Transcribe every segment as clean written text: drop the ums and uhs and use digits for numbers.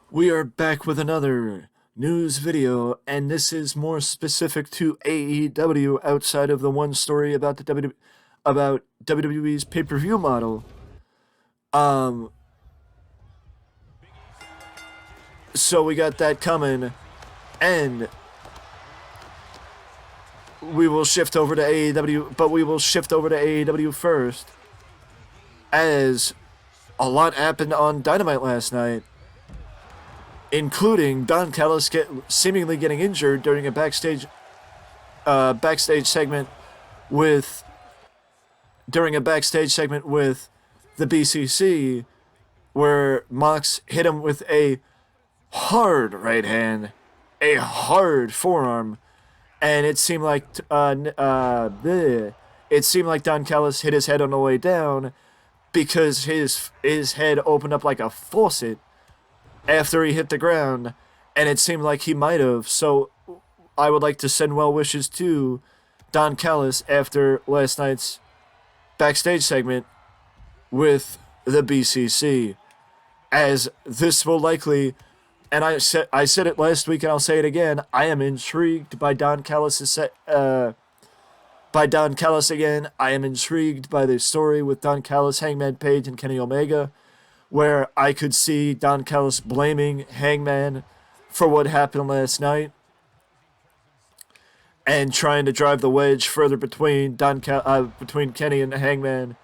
We are back with another news video, and this is more specific to AEW outside of the one story about about WWE's pay-per-view model. Um, so we got that coming, and we will shift over to AEW, but we will shift over to AEW first, as a lot happened on Dynamite last night, including Don Callis seemingly getting injured during a backstage segment with the BCC, where Mox hit him with a hard right hand, a hard forearm, and it seemed like Don Callis hit his head on the way down because his head opened up like a faucet after he hit the ground, and it seemed like he might have. So I would like to send well wishes to Don Callis after last night's backstage segment with the BCC, as this will likely, and I said it last week and I'll say it again, I am intrigued by Don Callis again. I am intrigued by the story with Don Callis, Hangman Page, and Kenny Omega, where I could see Don Callis blaming Hangman for what happened last night and trying to drive the wedge further between Kenny and Hangman.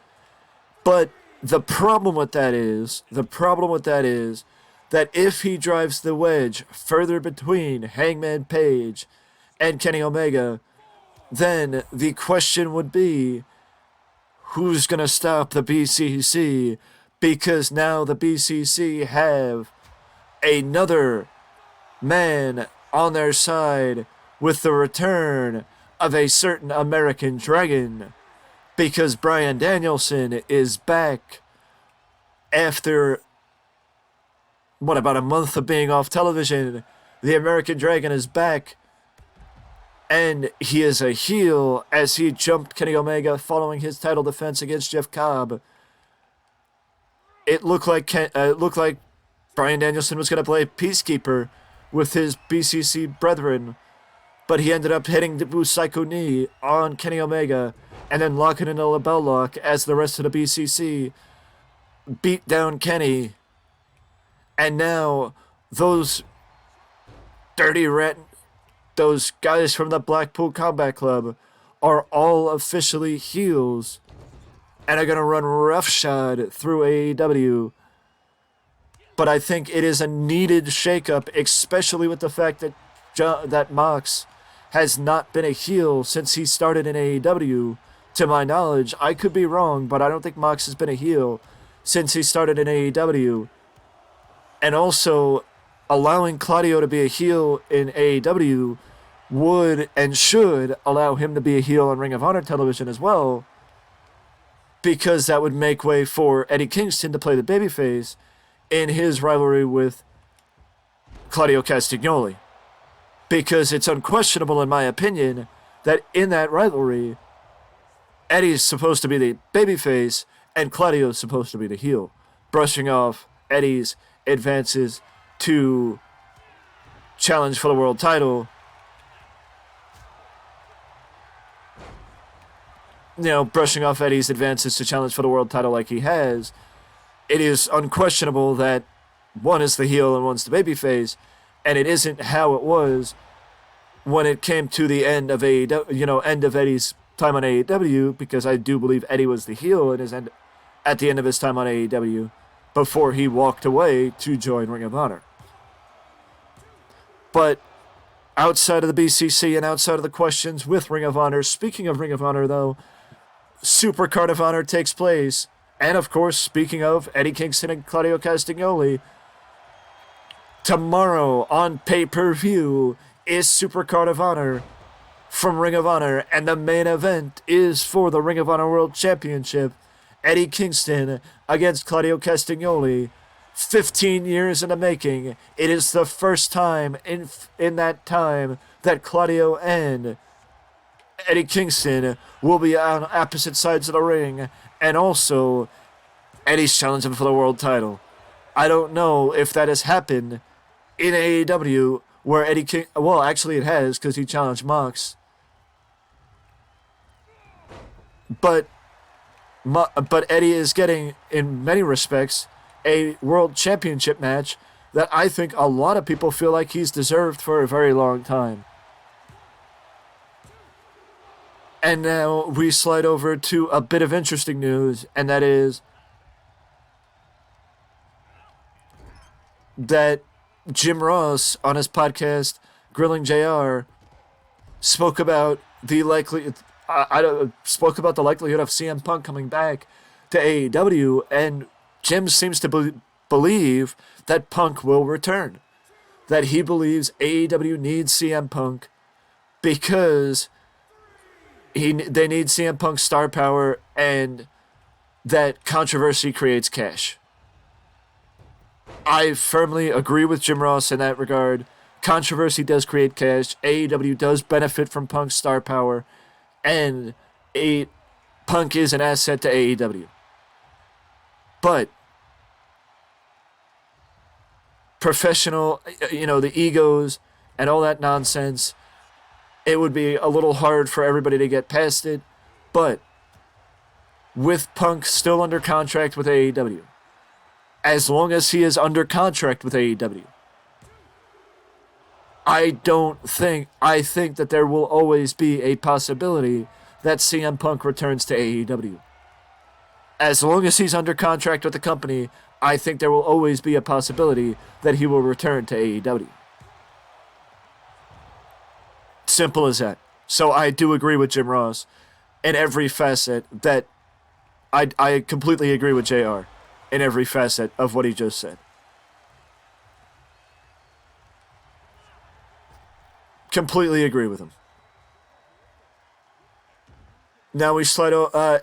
But the problem with that is that if he drives the wedge further between Hangman Page and Kenny Omega, then the question would be, who's going to stop the BCC? Because now the BCC have another man on their side with the return of a certain American Dragon. Because Bryan Danielson is back after, about a month of being off television. The American Dragon is back, and he is a heel as he jumped Kenny Omega following his title defense against Jeff Cobb. It looked like Bryan Danielson was going to play peacekeeper with his BCC brethren, but he ended up hitting the Busaiku knee on Kenny Omega and then locking in a label lock as the rest of the BCC beat down Kenny. And now those those guys from the Blackpool Combat Club are all officially heels and are going to run roughshod through AEW. But I think it is a needed shakeup, especially with the fact that Mox has not been a heel since he started in AEW. To my knowledge, I could be wrong, but I don't think Mox has been a heel since he started in AEW. And also, allowing Claudio to be a heel in AEW would and should allow him to be a heel on Ring of Honor television as well, because that would make way for Eddie Kingston to play the babyface in his rivalry with Claudio Castagnoli. Because it's unquestionable, in my opinion, that in that rivalry, Eddie's supposed to be the babyface and Claudio's supposed to be the heel, brushing off Eddie's advances to challenge for the world title. Brushing off Eddie's advances to challenge for the world title like he has. It is unquestionable that one is the heel and one's the babyface, and it isn't how it was when it came to the end of end of Eddie's time on AEW, because I do believe Eddie was the heel at the end of his time on AEW before he walked away to join Ring of Honor. But outside of the BCC and outside of the questions with Ring of Honor, speaking of Ring of Honor though, Super Card of Honor takes place. And of course, speaking of Eddie Kingston and Claudio Castagnoli, tomorrow on pay-per-view is Super Card of Honor from Ring of Honor, and the main event is for the Ring of Honor World Championship. Eddie Kingston against Claudio Castagnoli. 15 years in the making. It is the first time in that time that Claudio and Eddie Kingston will be on opposite sides of the ring, and also Eddie's challenging for the world title. I don't know if that has happened in AEW where Eddie King, well, actually it has because he challenged Mox, but but Eddie is getting, in many respects, a world championship match that I think a lot of people feel like he's deserved for a very long time. And now we slide over to a bit of interesting news, and that is that Jim Ross on his podcast Grilling JR spoke about the spoke about the likelihood of CM Punk coming back to AEW, and Jim seems to believe that Punk will return. That he believes AEW needs CM Punk because they need CM Punk's star power, and that controversy creates cash. I firmly agree with Jim Ross in that regard. Controversy does create cash. AEW does benefit from Punk's star power, and Punk is an asset to AEW. But professional, the egos and all that nonsense, it would be a little hard for everybody to get past it. But with Punk still under contract with AEW, as long as he is under contract with AEW, I think that there will always be a possibility that CM Punk returns to AEW. As long as he's under contract with the company, I think there will always be a possibility that he will return to AEW. Simple as that. So I do agree with Jim Ross in every facet that I completely agree with JR in every facet of what he just said. Completely agree with him. Now we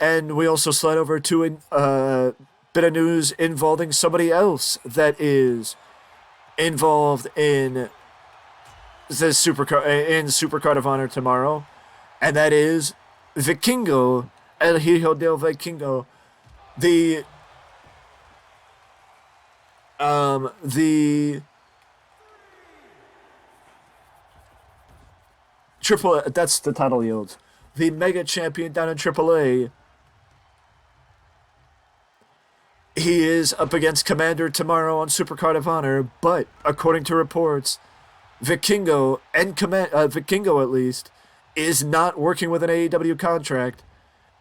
and we also slide over to a bit of news involving somebody else that is involved in the Supercard of Honor tomorrow, and that is Vikingo, El Hijo del Vikingo, the triple. That's the title he holds. The Mega Champion down in AAA. He is up against Commander tomorrow on Supercard of Honor, but according to reports, Vikingo Vikingo at least is not working with an AEW contract,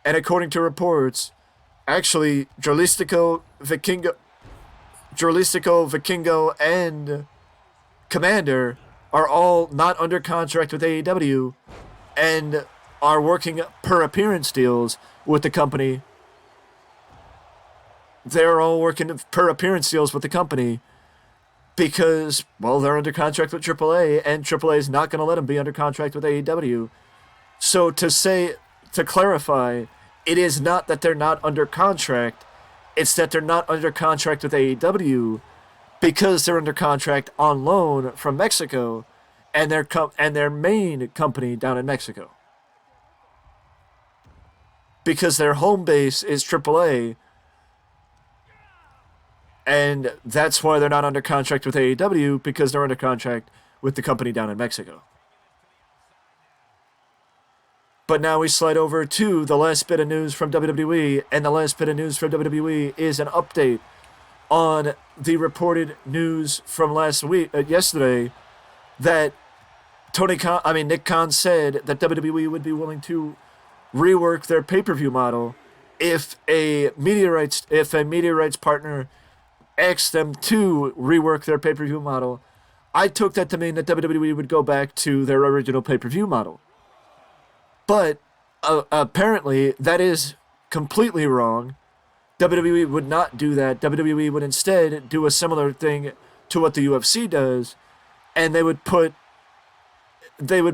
and according to reports, actually Jurlistico, Vikingo, and Commander are all not under contract with AEW, and are working per appearance deals with the company. They're all working per appearance deals with the company because, well, they're under contract with AAA, and AAA is not going to let them be under contract with AEW. So to clarify, it is not that they're not under contract, it's that they're not under contract with AEW because they're under contract on loan from Mexico and their main company down in Mexico. Because their home base is AAA, and that's why they're not under contract with AEW, because they're under contract with the company down in Mexico. But now we slide over to the last bit of news from WWE, and the last bit of news from WWE is an update on the reported news from yesterday, that Nick Khan said that WWE would be willing to rework their pay-per-view model if a media rights partner asked them to rework their pay-per-view model. I took that to mean that WWE would go back to their original pay-per-view model. But apparently that is completely wrong. WWE would not do that. WWE would instead do a similar thing to what the UFC does, and they would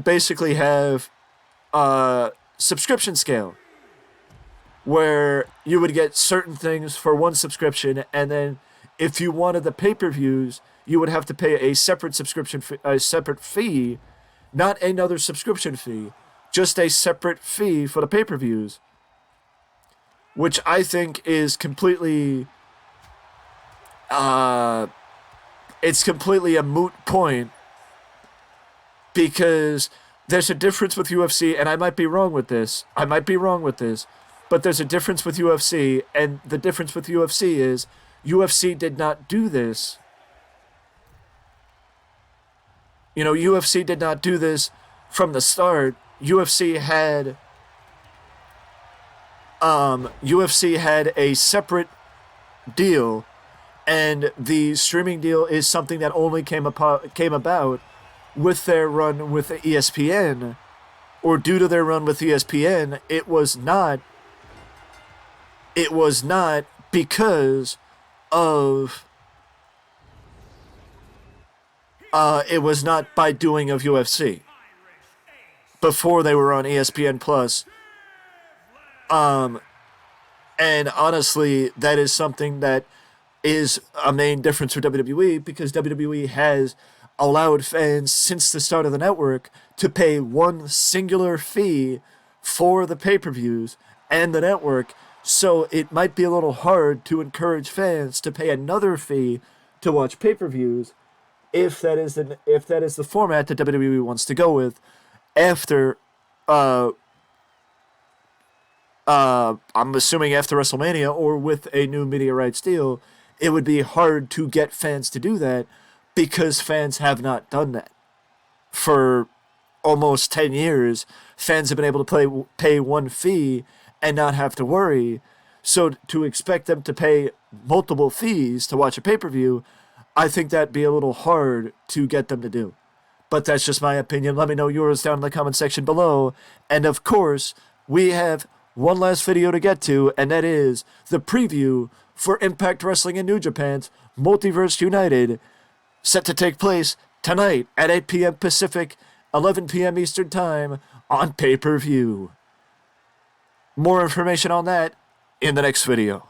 basically have a subscription scale where you would get certain things for one subscription, and then if you wanted the pay-per-views, you would have to pay a separate separate fee, not another subscription fee, just a separate fee for the pay-per-views, which I think is completely it's completely a moot point because there's a difference with UFC, and I might be wrong with this. But there's a difference with UFC, and the difference with UFC is UFC did not do this. UFC did not do this from the start. UFC had a separate deal, and the streaming deal is something that only came about with their run with ESPN, or due to their run with ESPN. It was not because of it was not by doing of UFC before they were on ESPN Plus. And honestly, that is something that is a main difference for WWE, because WWE has allowed fans since the start of the network to pay one singular fee for the pay-per-views and the network. So it might be a little hard to encourage fans to pay another fee to watch pay-per-views if that is the format that WWE wants to go with after I'm assuming after WrestleMania, or with a new media rights deal. It would be hard to get fans to do that because fans have not done that. For almost 10 years, fans have been able to pay one fee and not have to worry. So to expect them to pay multiple fees to watch a pay-per-view, I think that'd be a little hard to get them to do. But that's just my opinion. Let me know yours down in the comment section below. And of course, we have one last video to get to, and that is the preview for Impact Wrestling in New Japan's Multiverse United, set to take place tonight at 8 p.m. Pacific, 11 p.m. Eastern Time on pay-per-view. More information on that in the next video.